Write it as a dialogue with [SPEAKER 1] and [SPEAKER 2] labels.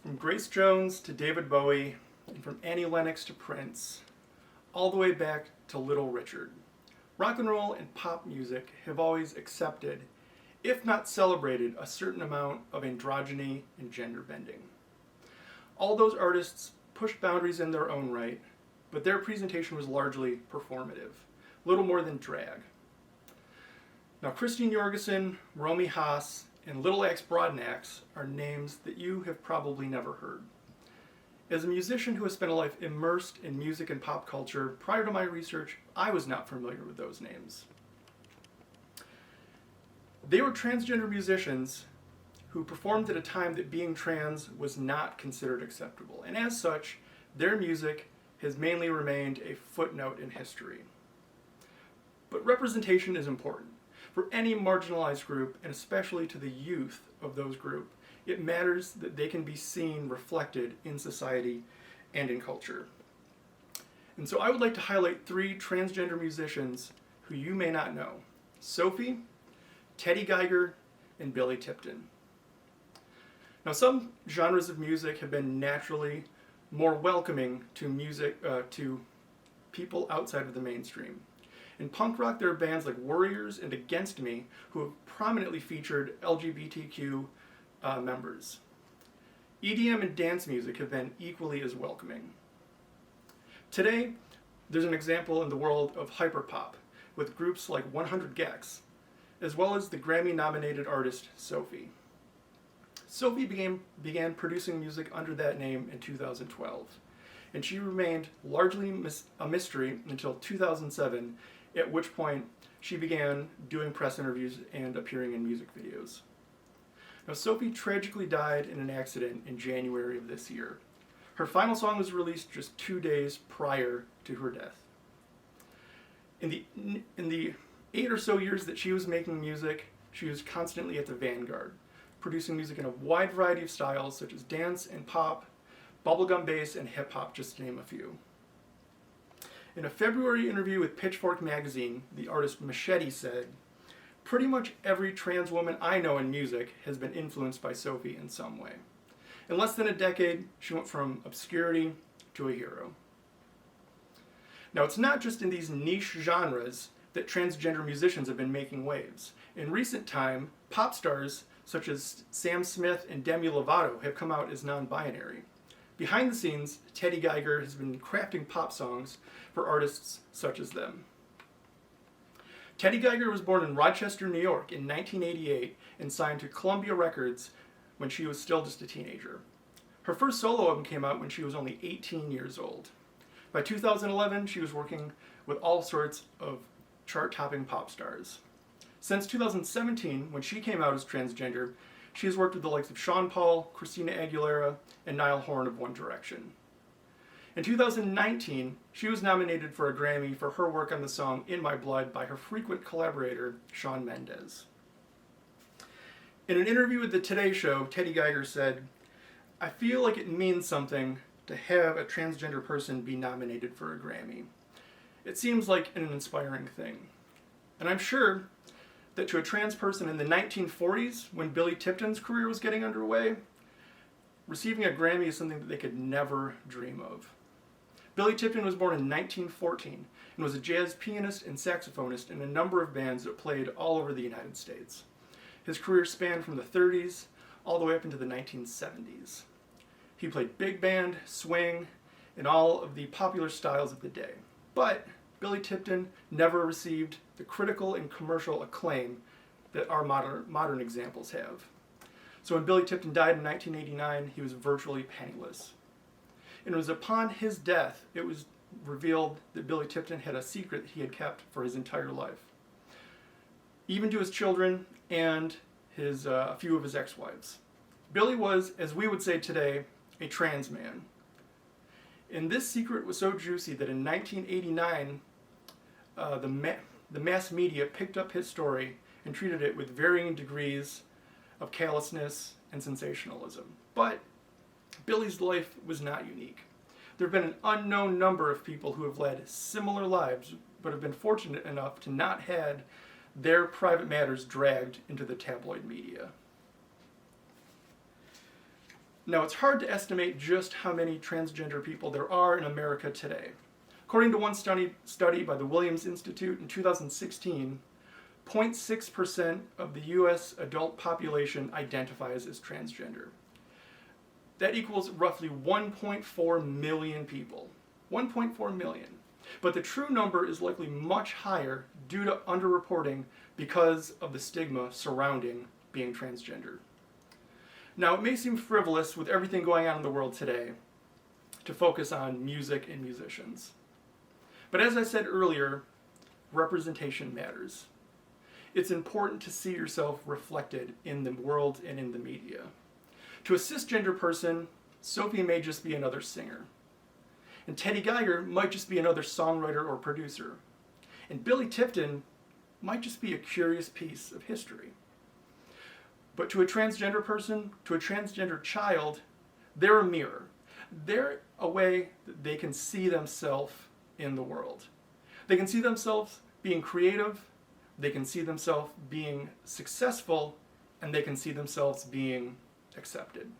[SPEAKER 1] From Grace Jones to David Bowie, and from Annie Lennox to Prince, all the way back to Little Richard, rock and roll and pop music have always accepted, if not celebrated, a certain amount of androgyny and gender bending. All those artists pushed boundaries in their own right, but their presentation was largely performative, little more than drag. Now, Christine Jorgensen, Romy Haas, and Little Axe Broadnax are names that you have probably never heard. As a musician who has spent a life immersed in music and pop culture, prior to my research, I was not familiar with those names. They were transgender musicians who performed at a time that being trans was not considered acceptable, and as such, their music has mainly remained a footnote in history. But representation is important. For any marginalized group, and especially to the youth of those groups, it matters that they can be seen reflected in society and in culture. And so I would like to highlight 3 transgender musicians who you may not know: Sophie, Teddy Geiger, and Billy Tipton. Now, some genres of music have been naturally more welcoming to music to people outside of the mainstream. In punk rock, there are bands like Warriors and Against Me who have prominently featured LGBTQ members. EDM and dance music have been equally as welcoming. Today, there's an example in the world of hyperpop with groups like 100 gecs, as well as the Grammy-nominated artist Sophie. Sophie began producing music under that name in 2012, and she remained largely a mystery until 2007, at which point she began doing press interviews and appearing in music videos. Now, Sophie tragically died in an accident in January of this year. Her final song was released just 2 days prior to her death. In the 8 or so years that she was making music, she was constantly at the vanguard, producing music in a wide variety of styles such as dance and pop, bubblegum bass, and hip hop, just to name a few. In a February interview with Pitchfork magazine, the artist Machete said, "Pretty much every trans woman I know in music has been influenced by Sophie in some way. In less than a decade, she went from obscurity to a hero." Now, it's not just in these niche genres that transgender musicians have been making waves. In recent time, pop stars such as Sam Smith and Demi Lovato have come out as non-binary. Behind the scenes, Teddy Geiger has been crafting pop songs for artists such as them. Teddy Geiger was born in Rochester, New York in 1988 and signed to Columbia Records when she was still just a teenager. Her first solo album came out when she was only 18 years old. By 2011, she was working with all sorts of chart-topping pop stars. Since 2017, when she came out as transgender, she has worked with the likes of Sean Paul, Christina Aguilera, and Niall Horan of One Direction. In 2019, she was nominated for a Grammy for her work on the song In My Blood by her frequent collaborator, Shawn Mendes. In an interview with the Today Show, Teddy Geiger said, "I feel like it means something to have a transgender person be nominated for a Grammy. It seems like an inspiring thing. And I'm sure that to a trans person in the 1940s, when Billy Tipton's career was getting underway, receiving a Grammy is something that they could never dream of." Billy Tipton was born in 1914 and was a jazz pianist and saxophonist in a number of bands that played all over the United States. His career spanned from the 30s all the way up into the 1970s. He played big band, swing, and all of the popular styles of the day. But Billy Tipton never received the critical and commercial acclaim that our modern examples have. So when Billy Tipton died in 1989, he was virtually penniless. And it was upon his death it was revealed that Billy Tipton had a secret that he had kept for his entire life, even to his children and a few of his ex-wives. Billy was, as we would say today, a trans man. And this secret was so juicy that in 1989, the mass media picked up his story and treated it with varying degrees of callousness and sensationalism. But Billy's life was not unique. There have been an unknown number of people who have led similar lives, but have been fortunate enough to not had their private matters dragged into the tabloid media. Now, it's hard to estimate just how many transgender people there are in America today. According to one study by the Williams Institute in 2016, 0.6% of the US adult population identifies as transgender. That equals roughly 1.4 million people. 1.4 million. But the true number is likely much higher due to underreporting because of the stigma surrounding being transgender. Now, it may seem frivolous with everything going on in the world today to focus on music and musicians. But as I said earlier, representation matters. It's important to see yourself reflected in the world and in the media. To a cisgender person, Sophie may just be another singer. And Teddy Geiger might just be another songwriter or producer. And Billy Tipton might just be a curious piece of history. But to a transgender person, to a transgender child, they're a mirror. They're a way that they can see themselves in the world. They can see themselves being creative, they can see themselves being successful, and they can see themselves being accepted.